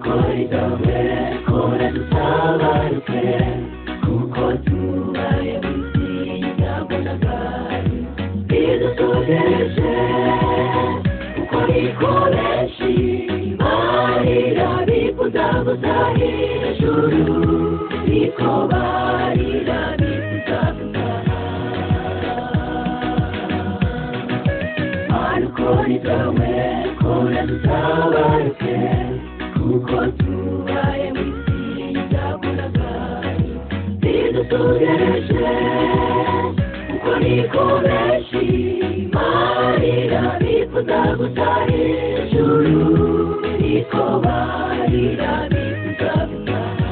Koridawe kora dutabaruke kuko tubaye munsi y'indabonagari bidusogereje kuko niko benshi barira bifuza gusa hejuru niko barira bifuza gutaha Koridawe kora dutabaruke kuko tubaye munsi y'indabonagari bidusogereje kuko niko benshi barira bifuza gusa hejuru niko barira bifuza gutaha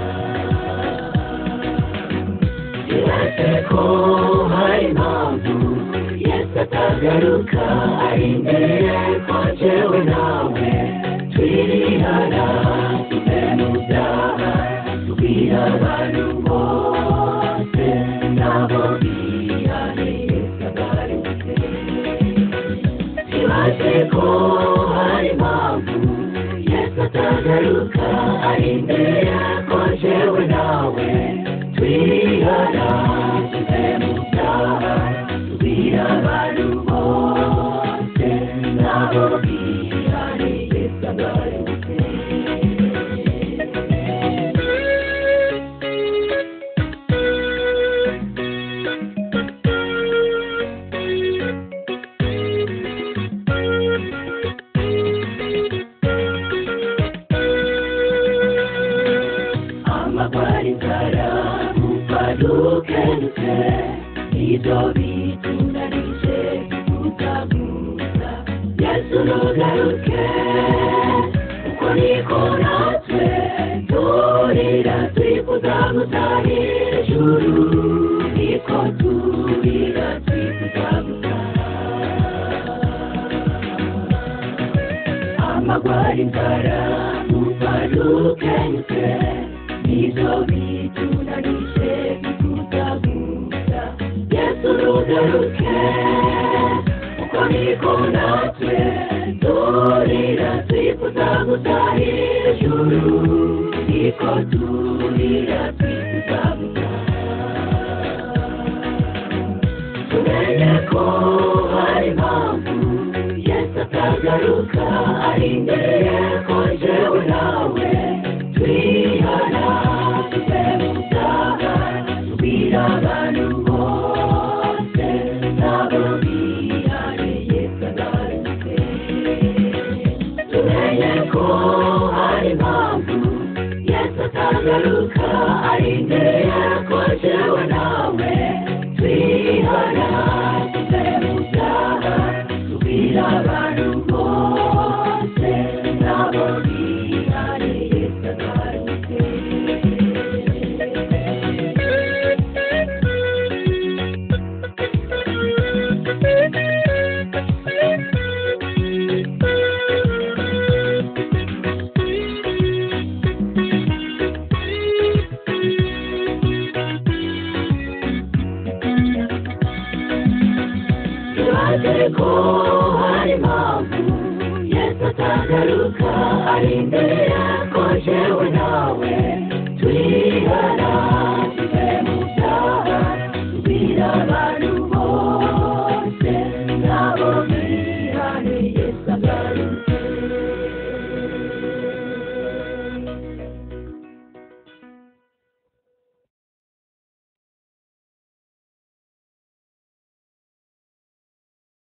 Kiretse ko hari impamvu Yesu atagaruka ari imbere ko jewe nawe twirihana tuve mu byaha tubwira abantu bose nabo bihane Yesu agarutse Kibaze ko hari impamvu Yesu atagaruka ari imbere ko jewe nawe twirihana tuve mu byaha tubwira abantu bose nabo bihane Yesu agarutse amagwari nzara mupadukenduke ibyo bitunganije kutaguza Yesu nugaruke uko niko natwe turira twifuza gusa hejuru niko turira twifuza gutaha amagwari nzara mupadukenduke ibyo bitunganije kutaguza Yesu nugaruke uko niko natwe turira twifuza gusa hejuru niko turira twifuza gutaha tumenye ko hari impamvu Yesu atagaruka ari imbere ko jewe nawe twihana tuve mu byaha tubwira abantu bose nabo bihane Yesu agarutse tumenye ko hari impamvu Yesu atagaruka ari imbere ko jewe nawe twihana tuve mu byaha tubwira abantu bose nabo bihane Yesu agarutse Kibaze ko hari impamvu Yesu atagaruka ari imbere ko jewe nawe twihana